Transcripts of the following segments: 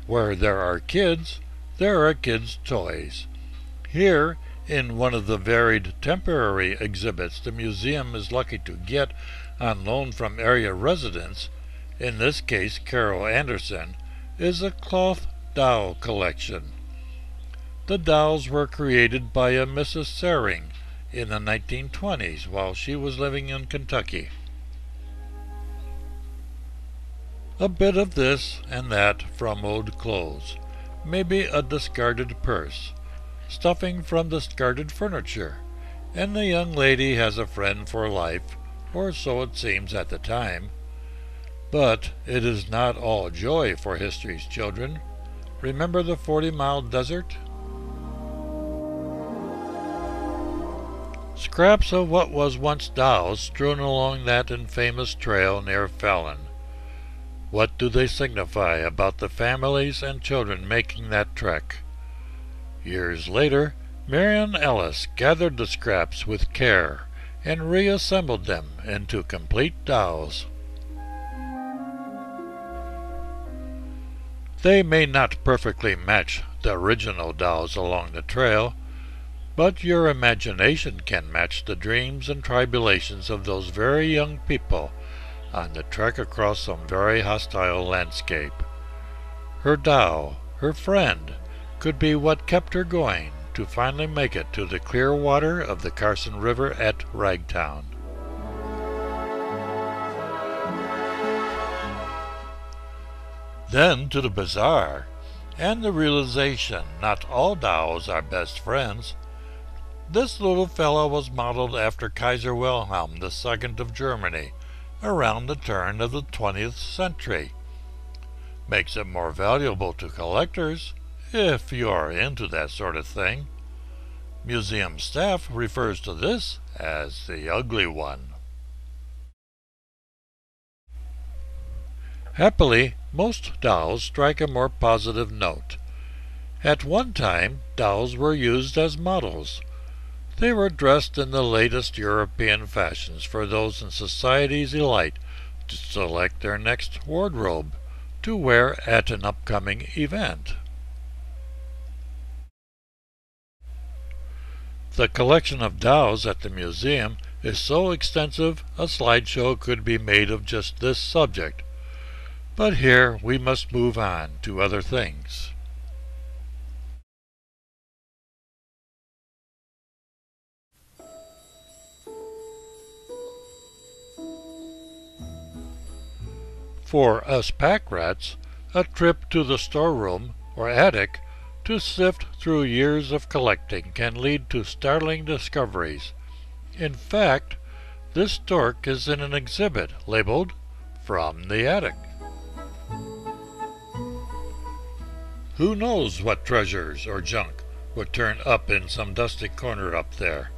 Where there are kids, there are kids' toys. Here, in one of the varied temporary exhibits the museum is lucky to get on loan from area residents, in this case Carol Anderson, is a cloth doll collection. The dolls were created by a Mrs. Saring in the 1920s while she was living in Kentucky. A bit of this and that from old clothes, maybe a discarded purse, stuffing from discarded furniture, and the young lady has a friend for life, or so it seems at the time. But it is not all joy for history's children. Remember the 40-mile desert? Scraps of what was once dolls strewn along that infamous trail near Fallon. What do they signify about the families and children making that trek? Years later, Marion Ellis gathered the scraps with care and reassembled them into complete dolls. They may not perfectly match the original dolls along the trail, but your imagination can match the dreams and tribulations of those very young people on the trek across some very hostile landscape. Her doll, her friend, could be what kept her going to finally make it to the clear water of the Carson River at Ragtown. Then to the bizarre, and the realization not all dolls are best friends. This little fellow was modeled after Kaiser Wilhelm II of Germany around the turn of the 20th century. Makes it more valuable to collectors, if you are into that sort of thing. Museum staff refers to this as the ugly one. Happily, most dolls strike a more positive note. At one time, dolls were used as models. They were dressed in the latest European fashions for those in society's elite to select their next wardrobe to wear at an upcoming event. The collection of dolls at the museum is so extensive a slideshow could be made of just this subject. But here we must move on to other things. For us pack rats, a trip to the storeroom or attic to sift through years of collecting can lead to startling discoveries. In fact, this stork is in an exhibit labeled "From the Attic." Who knows what treasures or junk would turn up in some dusty corner up there?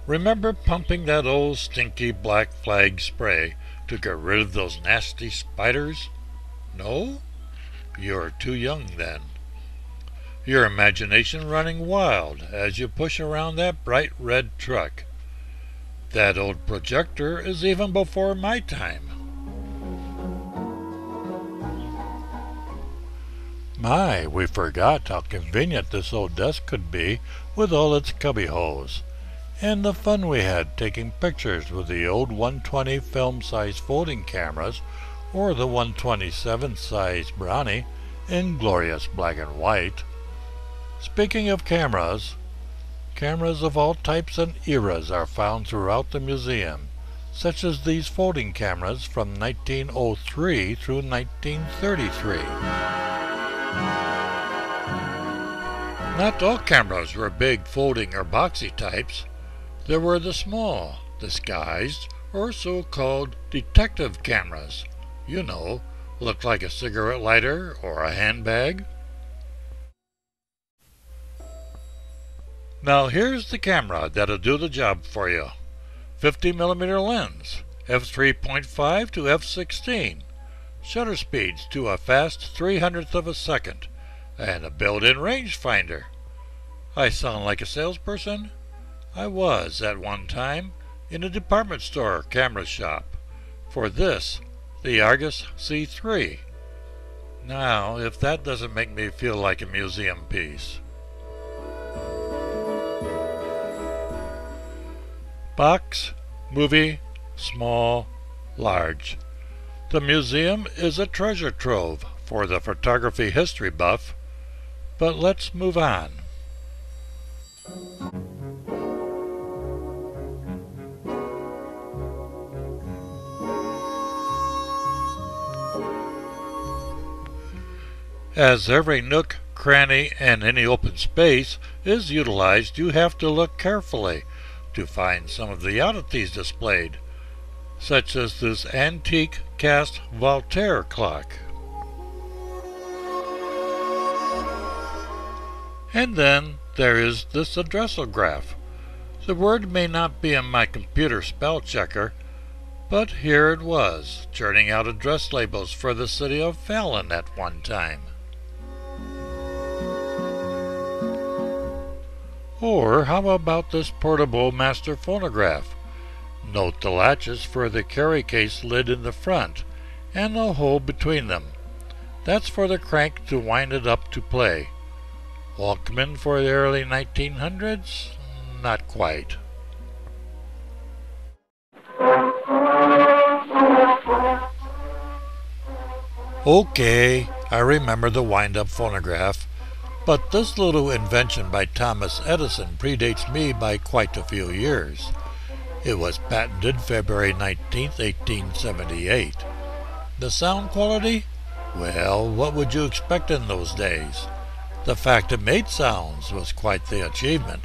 Remember pumping that old stinky Black Flag spray to get rid of those nasty spiders? No? You're too young then. Your imagination running wild as you push around that bright red truck. That old projector is even before my time. My, we forgot how convenient this old desk could be with all its cubbyholes, and the fun we had taking pictures with the old 120 film-size folding cameras or the 127 size Brownie in glorious black and white. Speaking of cameras, cameras of all types and eras are found throughout the museum, such as these folding cameras from 1903 through 1933. Not all cameras were big folding or boxy types. There were the small, disguised, or so-called detective cameras. You know, looked like a cigarette lighter or a handbag. Now here's the camera that'll do the job for you. 50mm lens, f3.5 to f16, shutter speeds to a fast 300th of a second, and a built-in rangefinder. I sound like a salesperson? I was at one time in a department store camera shop. For this, the Argus C3. Now, if that doesn't make me feel like a museum piece. Box, movie, small, large. The museum is a treasure trove for the photography history buff, but let's move on. As every nook, cranny, and any open space is utilized, you have to look carefully to find some of the oddities displayed, such as this antique cast Voltaire clock. And then there is this addressograph. The word may not be in my computer spell checker, but here it was, churning out address labels for the city of Fallon at one time. Or how about this portable master phonograph? Note the latches for the carry case lid in the front, and a hole between them. That's for the crank to wind it up to play. Walkman for the early 1900s? Not quite. Okay, I remember the wind-up phonograph. But this little invention by Thomas Edison predates me by quite a few years. It was patented February 19, 1878. The sound quality? Well, what would you expect in those days? The fact it made sounds was quite the achievement.